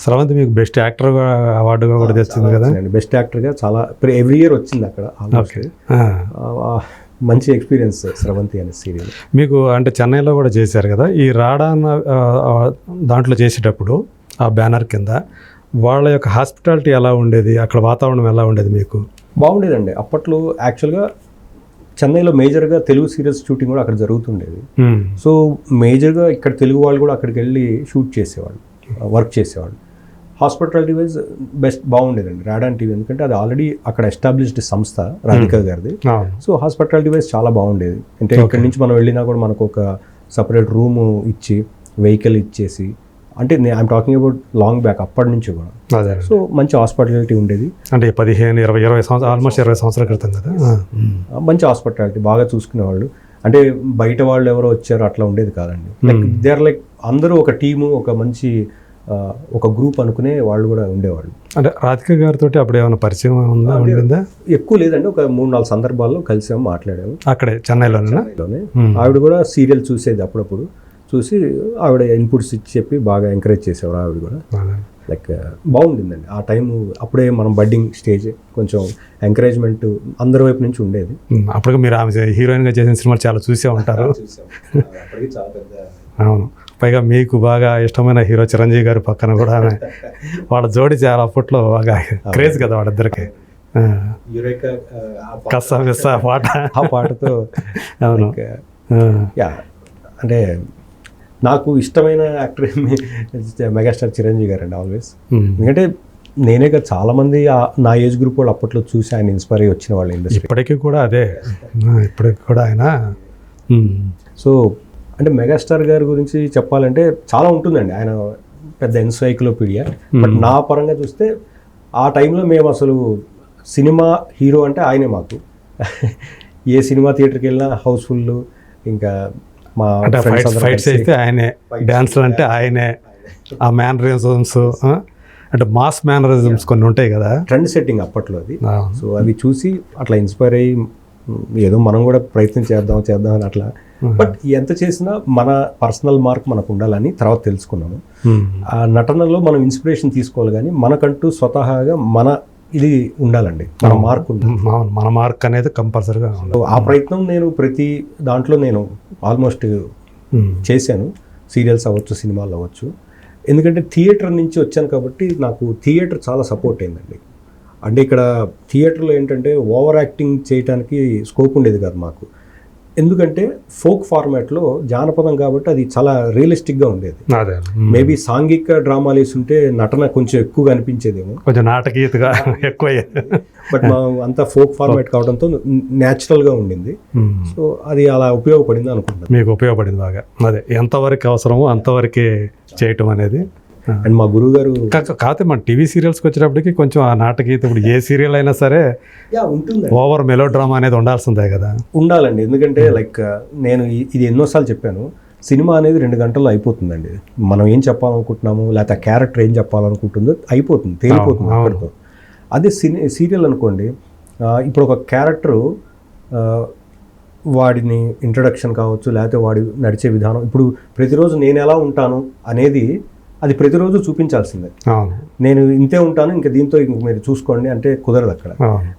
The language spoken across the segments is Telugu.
స్రవంతి మీకు బెస్ట్ యాక్టర్ అవార్డుగా కూడా తెచ్చింది కదా. బెస్ట్ యాక్టర్గా చాలా ఎవ్రీ ఇయర్ వచ్చింది అక్కడ. ఓకే, మంచి ఎక్స్పీరియన్స్ స్రవంతి అనే సీరియల్. మీకు అంటే చెన్నైలో కూడా చేశారు కదా, ఈ రాడా దాంట్లో చేసేటప్పుడు ఆ బ్యానర్ కింద వాళ్ళ యొక్క హాస్పిటాలిటీ ఎలా ఉండేది, అక్కడ వాతావరణం ఎలా ఉండేది మీకు? బాగుండేదండి. అప్పట్లో యాక్చువల్గా చెన్నైలో మేజర్గా తెలుగు సీరియల్స్ షూటింగ్ కూడా అక్కడ జరుగుతుండేది. సో మేజర్గా ఇక్కడ తెలుగు వాళ్ళు కూడా అక్కడికి వెళ్ళి షూట్ చేసేవాళ్ళు, వర్క్ చేసేవాళ్ళు. హాస్పిటాలిటీ వైజ్ బెస్ట్ బాగుండేదండి రాడాన్ టీవీ, ఎందుకంటే అది ఆల్రెడీ అక్కడ ఎస్టాబ్లిష్డ్ సంస్థ రాధికా గారిది. సో హాస్పిటాలిటీ వైజ్ చాలా బాగుండేది. అంటే ఇక్కడి నుంచి మనం వెళ్ళినా కూడా మనకు ఒక సపరేట్ రూమ్ ఇచ్చి, వెహికల్ ఇచ్చేసి, అంటే I'm talking about long back అప్పటి నుంచి కూడా. సో మంచి హాస్పిటాలిటీ ఉండేది. అంటే 15-20 సంవత్సరాలు, ఆల్మోస్ట్ 20 సంవత్సరాల క్రితం కదా. మంచి హాస్పిటాలిటీ, బాగా చూసుకునేవాళ్ళు. అంటే బయట వాళ్ళు ఎవరో వచ్చారో అట్లా ఉండేది కాదండి. లైక్ దే ఆర్ లైక్ అందరూ ఒక టీము, ఒక మంచి ఒక గ్రూప్ అనుకునే వాళ్ళు కూడా ఉండేవాళ్ళు. అంటే రాధిక గారితో అప్పుడు ఏమైనా పరిచయం ఉండిందా? ఎక్కువ లేదండి, ఒక 3-4 సందర్భాల్లో కలిసాము, మాట్లాడాము అక్కడే చెన్నైలోనే. ఆవిడ కూడా సీరియల్ చూసేది, అప్పుడప్పుడు చూసి ఆవిడ ఇన్పుట్స్ ఇచ్చి చెప్పి బాగా ఎంకరేజ్ చేసేవారు. ఆవిడ కూడా లైక్ బాగుండిందండి ఆ టైం. అప్పుడే మనం బడ్డింగ్ స్టేజ్, కొంచెం ఎంకరేజ్మెంట్ అందరి వైపు నుంచి ఉండేది. అప్పటికి మీరు ఆమె హీరోయిన్గా చేసిన సినిమాలు చాలా చూసే ఉంటారు. అవును, పైగా మీకు బాగా ఇష్టమైన హీరో చిరంజీవి గారి పక్కన కూడా ఆమె, వాళ్ళ జోడి చాలా అప్పట్లో బాగా క్రేజ్ కదా వాళ్ళిద్దరికి. కస్సా మిస్సా పాట, ఆ పాటతో. అవును, యా, అంటే నాకు ఇష్టమైన యాక్టర్ మెగాస్టార్ చిరంజీవి గారు అండి ఆల్వేస్. ఎందుకంటే నేనే కదా చాలామంది నా ఏజ్ గ్రూప్ వాళ్ళు అప్పట్లో చూసి ఆయన ఇన్స్పైర్ అయ్యి వచ్చిన వాళ్ళు ఇండస్ట్రీ. ఇప్పటికీ కూడా అదే, ఇప్పటికి కూడా ఆయన. సో అంటే మెగాస్టార్ గారి గురించి చెప్పాలంటే చాలా ఉంటుందండి, ఆయన పెద్ద ఎన్సైక్లోపీడియా. బట్ నా పరంగా చూస్తే ఆ టైంలో మేము అసలు సినిమా హీరో అంటే ఆయనే మాకు. ఏ సినిమా థియేటర్కి వెళ్ళినా హౌస్ఫుల్. ఇంకా మా ఫైట్స్ అయితే ఆయనే, డ్యాన్స్లు అంటే ఆయనే, ఆ మేనరిజమ్స్ అంటే మాస్ మేనరిజమ్స్ కొన్ని ఉంటాయి కదా, ట్రెండ్ సెట్టింగ్ అప్పట్లో అది. సో అవి చూసి అట్లా ఇన్స్పైర్ అయ్యి ఏదో మనం కూడా ప్రయత్నం చేద్దాం అని అట్లా. బట్ ఎంత చేసినా మన పర్సనల్ మార్క్ మనకు ఉండాలని తర్వాత తెలుసుకున్నాము. ఆ నటనలో మనం ఇన్స్పిరేషన్ తీసుకోవాలి, కానీ మనకంటూ స్వతహాగా మన ఇది ఉండాలండి, మన మార్క్ ఉండాలి. మన మార్క్ అనేది కంపల్సరీగా ఉండాలి. ఆ ప్రయత్నం నేను ప్రతి దాంట్లో నేను ఆల్మోస్ట్ చేశాను, సీరియల్స్ అవ్వచ్చు, సినిమాలు అవ్వచ్చు. ఎందుకంటే థియేటర్ నుంచి వచ్చాను కాబట్టి నాకు థియేటర్ చాలా సపోర్ట్ అయిందండి. అంటే ఇక్కడ థియేటర్లో ఏంటంటే ఓవర్ యాక్టింగ్ చేయడానికి స్కోప్ ఉండేది కాదు మాకు. ఎందుకంటే ఫోక్ ఫార్మాట్లో జానపదం కాబట్టి అది చాలా రియలిస్టిక్గా ఉండేది. మేబీ సాంఘిక డ్రామాలు వేస్తుంటే నటన కొంచెం ఎక్కువగా అనిపించేదేమో, కొంచెం నాటకీయతగా ఎక్కువ. బట్ మా అంతా ఫోక్ ఫార్మాట్ కావడంతో న్యాచురల్గా ఉండింది. సో అది అలా ఉపయోగపడింది అనుకుంటున్నాను. మీకు ఉపయోగపడింది బాగా. అదే ఎంతవరకు అవసరమో అంతవరకే చేయటం అనేది. అండ్ మా గురువు గారు కాకపోతే మన టీవీ సీరియల్స్కి వచ్చేటప్పటికి కొంచెం ఆ నాటకీయత, ఇప్పుడు ఏ సీరియల్ అయినా సరే ఉంటుంది, ఓవర్ మెలో డ్రామా అనేది ఉండాల్సిందే కదా. ఉండాలండి. ఎందుకంటే లైక్ నేను ఇది ఎన్నోసార్లు చెప్పాను, సినిమా అనేది 2 గంటల్లో అయిపోతుందండి. మనం ఏం చెప్పాలనుకుంటున్నాము, లేకపోతే ఆ క్యారెక్టర్ ఏం చెప్పాలనుకుంటుందో అయిపోతుంది, తేలిపోతుంది అక్కడితో. అదే సీరియల్ అనుకోండి, ఇప్పుడు ఒక క్యారెక్టరు వాడిని ఇంట్రడక్షన్ కావచ్చు, లేకపోతే వాడి నడిచే విధానం, ఇప్పుడు ప్రతిరోజు నేను ఎలా ఉంటాను అనేది అది ప్రతిరోజు చూపించాల్సిందే. నేను ఇంతే ఉంటాను, ఇంకా దీంతో మీరు చూసుకోండి అంటే కుదరదు అక్కడ.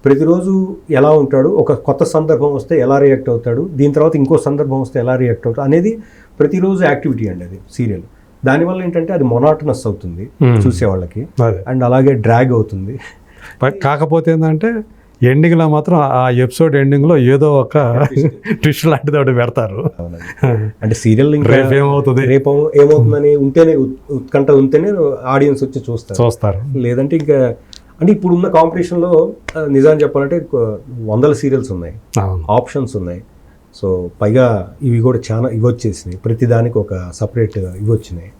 ప్రతిరోజు ఎలా ఉంటాడు, ఒక కొత్త సందర్భం వస్తే ఎలా రియాక్ట్ అవుతాడు, దీని తర్వాత ఇంకో సందర్భం వస్తే ఎలా రియాక్ట్ అవుతాడు అనేది ప్రతిరోజు యాక్టివిటీ అండి అది సీరియల్. దానివల్ల ఏంటంటే అది మొనాటనస్ అవుతుంది చూసేవాళ్ళకి, అండ్ అలాగే డ్రాగ్ అవుతుంది. కాకపోతే ఏంటంటే ఎండింగ్లో మాత్రం ఆ ఎపిసోడ్ ఎండింగ్లో ఏదో ఒక ట్విస్ట్ లాంటిది ఒకటి పెడతారు. అంటే సీరియల్ ఏమవుతుంది, రేపు ఏమవుతుందని ఉంటేనే ఉత్కంఠ ఉంటేనే ఆడియన్స్ వచ్చి చూస్తారు. లేదంటే ఇంకా అంటే ఇప్పుడున్న కాంపిటీషన్లో నిజాన్ని చెప్పాలంటే 100 సీరియల్స్ ఉన్నాయి, ఆప్షన్స్ ఉన్నాయి. సో పైగా ఇవి కూడా చాలా ఇవి వచ్చేసినాయి, ప్రతి దానికి ఒక సపరేట్ ఇవి వచ్చినాయి.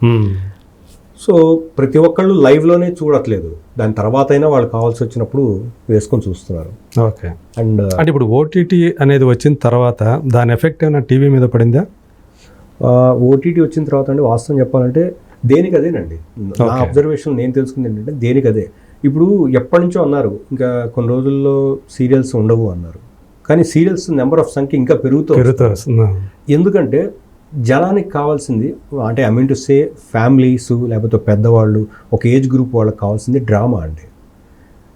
సో ప్రతి ఒక్కళ్ళు లైవ్లోనే చూడట్లేదు, దాని తర్వాత అయినా వాళ్ళు కావాల్సి వచ్చినప్పుడు వేసుకొని చూస్తున్నారు. ఓకే. అండ్ అంటే ఇప్పుడు ఓటీటీ అనేది వచ్చిన తర్వాత దాని ఎఫెక్ట్ ఏమైనా టీవీ మీద పడిందా? ఓటీటీ వచ్చిన తర్వాత అండి వాస్తవం చెప్పాలంటే దేనికి అదేనండి. నా అబ్జర్వేషన్ నేను తెలుసుకుంది ఏంటంటే దేనికి అదే. ఇప్పుడు ఎప్పటి నుంచో అన్నారు ఇంకా కొన్ని రోజుల్లో సీరియల్స్ ఉండవు అన్నారు, కానీ సీరియల్స్ నెంబర్ ఆఫ్ సంఖ్య ఇంకా పెరుగుతూ. ఎందుకంటే జనానికి కావాల్సింది అంటే I mean to say families లేకపోతే పెద్దవాళ్ళు ఒక ఏజ్ గ్రూప్ వాళ్ళకి కావాల్సింది డ్రామా అండి.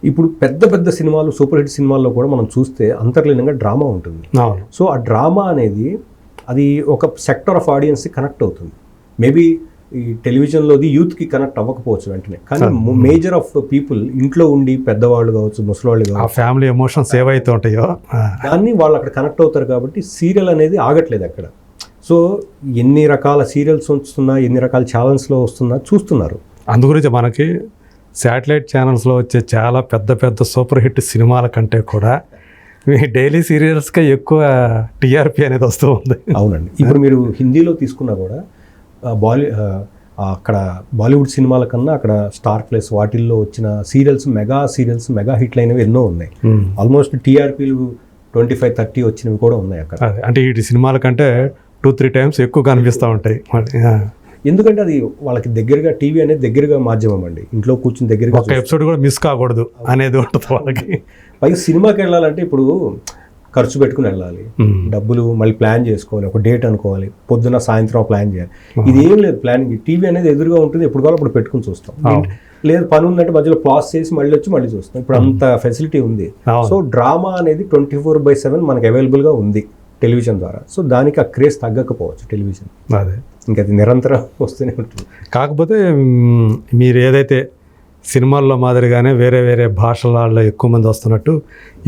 ఇప్పుడు పెద్ద పెద్ద సినిమాలు సూపర్ హిట్ సినిమాల్లో కూడా మనం చూస్తే అంతర్లీనంగా డ్రామా ఉంటుంది. సో ఆ డ్రామా అనేది అది ఒక సెక్టర్ ఆఫ్ ఆడియన్స్కి కనెక్ట్ అవుతుంది. మేబీ ఈ టెలివిజన్లోది యూత్కి కనెక్ట్ అవ్వకపోవచ్చు వెంటనే, కానీ మేజర్ ఆఫ్ పీపుల్ ఇంట్లో ఉండి పెద్దవాళ్ళు కావచ్చు ముసలివాళ్ళు కావచ్చు ఫ్యామిలీ ఎమోషన్స్ ఏవైతే ఉంటాయో దాన్ని వాళ్ళు అక్కడ కనెక్ట్ అవుతారు. కాబట్టి సీరియల్ అనేది ఆగట్లేదు అక్కడ. సో ఎన్ని రకాల సీరియల్స్ వస్తున్నా ఎన్ని రకాల ఛానల్స్లో వస్తున్నా చూస్తున్నారు. అందు గురించి మనకి శాటిలైట్ ఛానల్స్లో వచ్చే చాలా పెద్ద పెద్ద సూపర్ హిట్ సినిమాల కంటే కూడా మీ డైలీ సీరియల్స్కే ఎక్కువ టీఆర్పీ అనేది వస్తూ ఉంది. అవునండి. ఇప్పుడు మీరు హిందీలో తీసుకున్నా కూడా అక్కడ బాలీవుడ్ సినిమాల కన్నా అక్కడ స్టార్ ప్లస్ వాటిల్లో వచ్చిన సీరియల్స్ మెగా హిట్లు అయినవి ఎన్నో ఉన్నాయి. ఆల్మోస్ట్ టీఆర్పీలు 25-30 వచ్చినవి కూడా ఉన్నాయి అక్కడ. అంటే ఈ సినిమాల కంటే 2-3 టైమ్స్ ఎక్కువ కనిపిస్తూ ఉంటాయి. ఎందుకంటే అది వాళ్ళకి దగ్గరగా టీవీ అనేది దగ్గరగా మాధ్యమం అండి. ఇంట్లో కూర్చుని దగ్గరగా ఒక ఎపిసోడ్ కూడా మిస్ కాకూడదు అనేది ఉంటుంది వాళ్ళకి. పైగా సినిమాకి వెళ్ళాలంటే ఇప్పుడు ఖర్చు పెట్టుకుని వెళ్ళాలి, డబ్బులు మళ్ళీ ప్లాన్ చేసుకోవాలి, ఒక డేట్ అనుకోవాలి, పొద్దున సాయంత్రం ప్లాన్ చేయాలి. ఇది ఏం లేదు ప్లానింగ్. టీవీ అనేది ఎదురుగా ఉంటుంది, ఎప్పుడు కావాలో అప్పుడు పెట్టుకుని చూస్తాం. లేదు పని ఉందంటే మధ్యలో పాస్ చేసి మళ్ళీ చూస్తాం. ఇప్పుడు అంత ఫెసిలిటీ ఉంది. సో డ్రామా అనేది 24/7 మనకి అవైలబుల్గా ఉంది టెలివిజన్ ద్వారా. సో దానికి ఆ క్రేజ్ తగ్గకపోవచ్చు టెలివిజన్, అదే ఇంకా అది నిరంతరం వస్తూనే ఉంటుంది. కాకపోతే మీరు ఏదైతే సినిమాల్లో మాదిరిగానే వేరే వేరే భాషలలో ఎక్కువ మంది వస్తున్నట్టు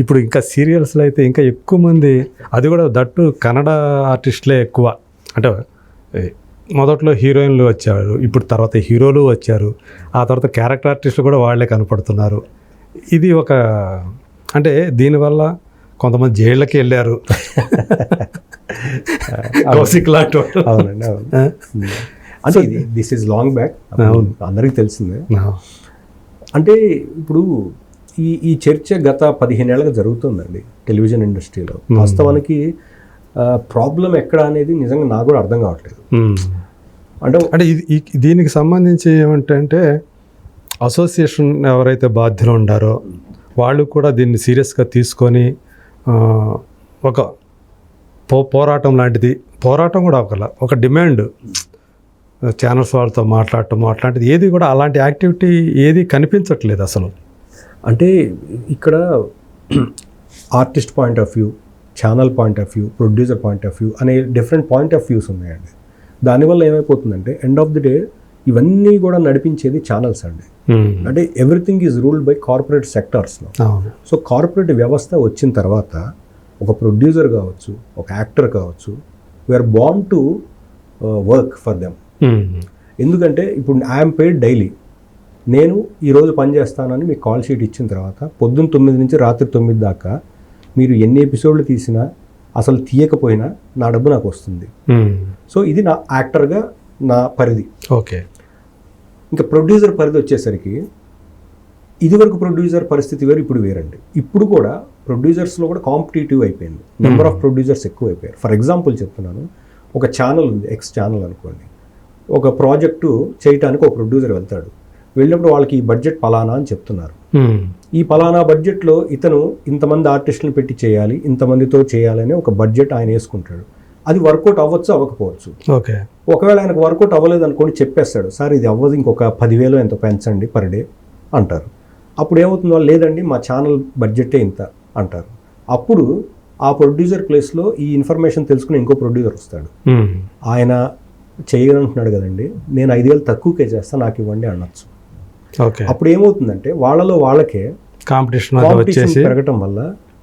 ఇప్పుడు ఇంకా సీరియల్స్లో అయితే ఇంకా ఎక్కువ మంది, అది కూడా దట్టు కన్నడ ఆర్టిస్టులే ఎక్కువ. అంటే మొదట్లో హీరోయిన్లు వచ్చారు, ఇప్పుడు తర్వాత హీరోలు వచ్చారు, ఆ తర్వాత క్యారెక్టర్ ఆర్టిస్టులు కూడా వాళ్ళే కనపడుతున్నారు. ఇది ఒక అంటే దీనివల్ల కొంతమంది జైళ్ళకి వెళ్ళారు. అవునండి, అవును. అంటే దిస్ ఈజ్ లాంగ్ బ్యాక్, అందరికీ తెలిసిందే. అంటే ఇప్పుడు ఈ చర్చ గత 15 ఏళ్ళగా జరుగుతుందండి టెలివిజన్ ఇండస్ట్రీలో. వాస్తవానికి ప్రాబ్లం ఎక్కడ అనేది నిజంగా నాకు కూడా అర్థం కావట్లేదు. అంటే దీనికి సంబంధించి ఏమంటే అసోసియేషన్ ఎవరైతే బాధ్యులు ఉండారో వాళ్ళు కూడా దీన్ని సీరియస్గా తీసుకొని ఒక పోరాటం లాంటిది, పోరాటం కూడా ఒక డిమాండ్ ఛానల్స్ వాళ్ళతో మాట్లాడటం అట్లాంటిది ఏది కూడా అలాంటి యాక్టివిటీ ఏది కనిపించట్లేదు అసలు. అంటే ఇక్కడ artist point of view, channel point of view, producer point of view అనే డిఫరెంట్ పాయింట్ ఆఫ్ వ్యూస్ ఉన్నాయండి. దానివల్ల ఏమైపోతుందంటే ఎండ్ ఆఫ్ ది డే ఇవన్నీ కూడా నడిపించేది ఛానల్స్ అండి. అంటే everything is ruled by corporate సెక్టార్స్లో. సో కార్పొరేట్ వ్యవస్థ వచ్చిన తర్వాత ఒక ప్రొడ్యూసర్ కావచ్చు, ఒక యాక్టర్ కావచ్చు, we're born to work for them. ఎందుకంటే ఇప్పుడు ఐఎమ్ పెయిడ్ డైలీ. నేను ఈరోజు పని చేస్తానని మీకు కాల్ షీట్ ఇచ్చిన తర్వాత పొద్దున్న 9 నుంచి రాత్రి 9 దాకా మీరు ఎన్ని ఎపిసోడ్లు తీసినా అసలు తీయకపోయినా నా డబ్బు నాకు వస్తుంది. సో ఇది నా యాక్టర్గా నా పరిధి. ఓకే. ఇంకా ప్రొడ్యూసర్ పరిధి వచ్చేసరికి ఇదివరకు ప్రొడ్యూసర్ పరిస్థితి వేరు, ఇప్పుడు వేరండి. ఇప్పుడు కూడా ప్రొడ్యూసర్స్లో కూడా కాంపిటేటివ్ అయిపోయింది, నెంబర్ ఆఫ్ ప్రొడ్యూసర్స్ ఎక్కువ అయిపోయారు. ఫర్ ఎగ్జాంపుల్ చెప్తున్నాను, ఒక ఛానల్ ఉంది, ఎక్స్ ఛానల్ అనుకోండి. ఒక ప్రాజెక్టు చేయటానికి ఒక ప్రొడ్యూసర్ వెళ్తాడు. వెళ్ళినప్పుడు వాళ్ళకి ఈ బడ్జెట్ పలానా అని చెప్తున్నారు. ఈ పలానా బడ్జెట్లో ఇతను ఇంతమంది ఆర్టిస్టులను పెట్టి చేయాలి, ఇంతమందితో చేయాలని ఒక బడ్జెట్ ఆయన వేసుకుంటాడు. అది వర్కౌట్ అవ్వచ్చు, అవ్వకపోవచ్చు. ఓకే. ఒకవేళ ఆయనకు వర్కౌట్ అవ్వలేదు అనుకోండి, చెప్పేస్తాడు, సార్ ఇది అవ్వదు, ఇంకొక 10,000 ఎంతో పెంచండి పర్ డే అంటారు. అప్పుడు ఏమవుతుంది, వాళ్ళు లేదండి మా ఛానల్ బడ్జెటే ఇంత అంటారు. అప్పుడు ఆ ప్రొడ్యూసర్ ప్లేస్లో ఈ ఇన్ఫర్మేషన్ తెలుసుకుని ఇంకో ప్రొడ్యూసర్ వస్తాడు. ఆయన చేయగలంటున్నాడు కదండి, నేను 5,000 తక్కువకే చేస్తా, నాకు ఇవ్వండి అనొచ్చు. అప్పుడు ఏమవుతుందంటే వాళ్ళకే కాంపిటీషన్ పెరగటం వల్ల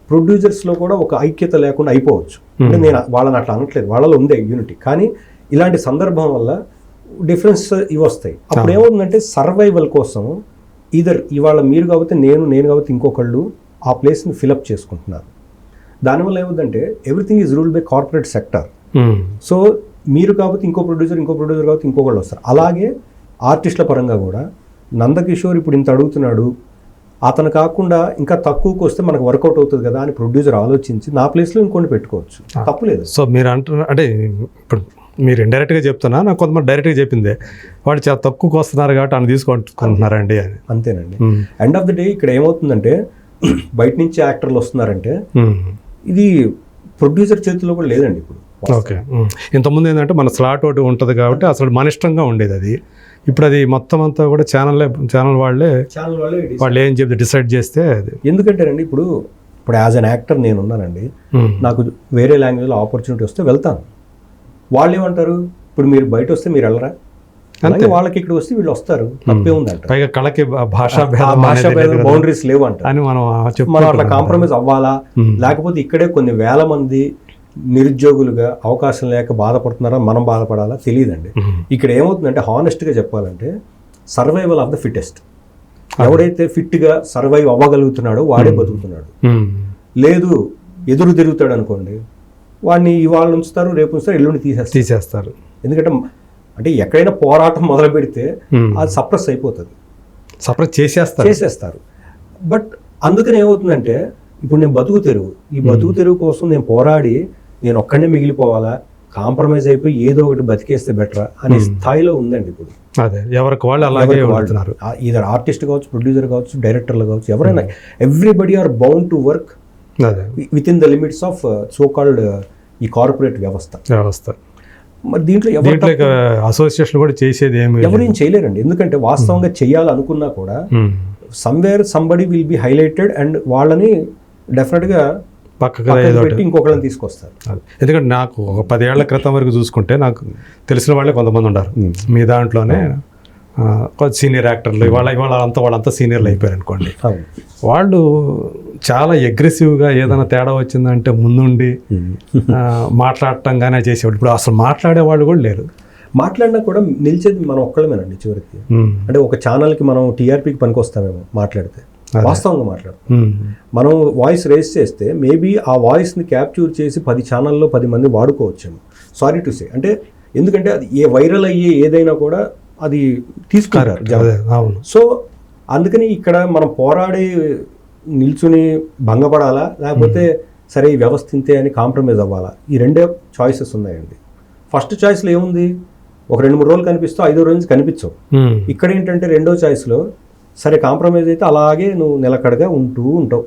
ప్రొడ్యూసర్స్లో కూడా ఒక ఐక్యత లేకుండా అయిపోవచ్చు. అంటే నేను వాళ్ళని అట్లా అనట్లేదు, వాళ్ళలో ఉందే యూనిటీ, కానీ ఇలాంటి సందర్భం వల్ల డిఫరెన్స్ ఇవి వస్తాయి. అప్పుడు ఏమవుతుందంటే సర్వైవల్ కోసం ఇవాళ మీరు కాబట్టి నేను కాబట్టి ఇంకొకళ్ళు ఆ ప్లేస్ని ఫిలప్ చేసుకుంటున్నారు. దానివల్ల ఏమవుతుందంటే everything is ruled by corporate sector. So మీరు కాబట్టి ఇంకో ప్రొడ్యూసర్ కాబట్టి ఇంకొకళ్ళు వస్తారు. అలాగే ఆర్టిస్టుల పరంగా కూడా నందకిషోర్ ఇప్పుడు ఇంత అడుగుతున్నాడు, అతను కాకుండా ఇంకా తక్కువకి వస్తే మనకు వర్కౌట్ అవుతుంది కదా అని ప్రొడ్యూసర్ ఆలోచించి నా ప్లేస్లో ఇంకొని పెట్టుకోవచ్చు, తప్పులేదు. సో మీరు అంటున్నారు అంటే ఇప్పుడు మీరు ఇండైరెక్ట్గా చెప్తున్నా, నాకు కొంతమంది డైరెక్ట్గా చెప్పిందే వాళ్ళు చాలా తక్కువకి వస్తున్నారు కాబట్టి అని తీసుకుంటున్నారండి అని. అంతేనండి. ఎండ్ ఆఫ్ ది డే ఇక్కడ ఏమవుతుందంటే బయట నుంచి యాక్టర్లు వస్తున్నారంటే ఇది ప్రొడ్యూసర్ చేతిలో కూడా లేదండి. ఇప్పుడు ఓకే. ఇంతకుముందు ఏంటంటే మన స్లాట్ ఒకటి ఉంటుంది కాబట్టి అసలు మన ఇష్టంగా ఉండేది అది. ఇప్పుడు అది మొత్తం అంతా కూడా ఛానల్ వాళ్ళే వాళ్ళు ఏం చెప్తే డిసైడ్ చేస్తే అది. ఎందుకంటేనండి ఇప్పుడు యాజ్ అన్ యాక్టర్ నేను ఉన్నానండి, నాకు వేరే లాంగ్వేజ్లో ఆపర్చునిటీ వస్తే వెళ్తాను. వాళ్ళు ఏమంటారు, ఇప్పుడు మీరు బయట వస్తే మీరు వెళ్ళరా, అలాగే వాళ్ళకి ఇక్కడ వస్తే వీళ్ళు వస్తారు, తప్పే ఉందంట. పైగా కళకి భాషా బౌండరీస్ లేవు అంట అని మనం అట్లా కాంప్రమైజ్ అవ్వాలా, లేకపోతే ఇక్కడే కొన్ని వేల మంది నిరుద్యోగులుగా అవకాశం లేక బాధపడుతున్నారా, మనం బాధపడాలా తెలియదండి. ఇక్కడ ఏమవుతుందంటే హానెస్ట్గా చెప్పాలంటే సర్వైవల్ ఆఫ్ ద ఫిట్టెస్ట్. ఎవడైతే ఫిట్గా సర్వైవ్ అవ్వగలుగుతున్నాడో వాడే బతుకుతున్నాడు. లేదు ఎదురు తిరుగుతాడు అనుకోండి, వాడిని ఇవాళ ఉంచుతారు, రేపు ఉంచుతారు, ఎల్లుండి తీసేస్తారు. ఎందుకంటే అంటే ఎక్కడైనా పోరాటం మొదలు పెడితే అది సప్రెస్ అయిపోతుంది, సప్రెస్ చేసేస్తారు. బట్ అందుకని ఏమవుతుందంటే ఇప్పుడు నేను బతుకు తెరువు కోసం నేను పోరాడి నేను ఒక్కడనే మిగిలిపోవాలా, కాంప్రమైజ్ అయిపోయి ఏదో ఒకటి బతికేస్తే బెటరా అనే స్థాయిలో ఉందండి ఇప్పుడు. అదే ఎవరికి వాళ్ళు అలాగే వాడుతున్నారు. ఈధర్ ఆర్టిస్ట్ కావచ్చు, ప్రొడ్యూసర్ కావచ్చు, డైరెక్టర్లు కావచ్చు, ఎవరైనా everybody are bound to work with in the limits of so called ఈ కార్పొరేట్ వ్యవస్థ. మరి దీంట్లో అసోసియేషన్ కూడా చేసేది ఎవరేం చేయలేరండి. ఎందుకంటే వాస్తవంగా చేయాలనుకున్నా కూడా somewhere somebody will be highlighted and వాళ్ళని డెఫినెట్గా పక్కగా పెట్టి ఇంకొకళ్ళని తీసుకొస్తారు. ఎందుకంటే నాకు ఒక 10 ఏళ్ల క్రితం వరకు చూసుకుంటే నాకు తెలిసిన వాళ్ళే కొంతమంది ఉన్నారు మీ దాంట్లోనే, సీనియర్ యాక్టర్లు. వాళ్ళంతా సీనియర్లు అయిపోయారు అనుకోండి. వాళ్ళు చాలా అగ్రెసివ్గా ఏదైనా తేడా వచ్చిందంటే ముందుండి మాట్లాడటంగానే చేసేవాడు. ఇప్పుడు అసలు మాట్లాడే వాళ్ళు కూడా లేరు. మాట్లాడినా కూడా నిలిచేది మనం ఒక్కళ్ళమేనండి చివరికి. అంటే ఒక ఛానల్కి మనం టీఆర్పీకి పనికొస్తామేమో మాట్లాడితే, వాస్తవంగా మాట్లాడతాం. మనం వాయిస్ రేస్ చేస్తే మేబీ ఆ వాయిస్ని క్యాప్చర్ చేసి 10 ఛానల్లో 10 మంది వాడుకోవచ్చేమో. Sorry to say. అంటే ఎందుకంటే అది వైరల్ అయ్యే ఏదైనా కూడా అది తీసుకుంటారు. సో అందుకని ఇక్కడ మనం పోరాడి నిల్చుని భంగపడాలా, లేకపోతే సరే ఈ వ్యవస్థ ఇంతే అని కాంప్రమైజ్ అవ్వాలా, ఈ రెండే చాయిసెస్ ఉన్నాయండి. ఫస్ట్ చాయిస్లో ఏముంది, ఒక 2-3 రోజులు కనిపిస్తావు, 5వ రోజు కనిపించవు. ఇక్కడ ఏంటంటే రెండో చాయిస్లో సరే కాంప్రమైజ్ అయితే అలాగే నువ్వు నిలకడగా ఉంటావు.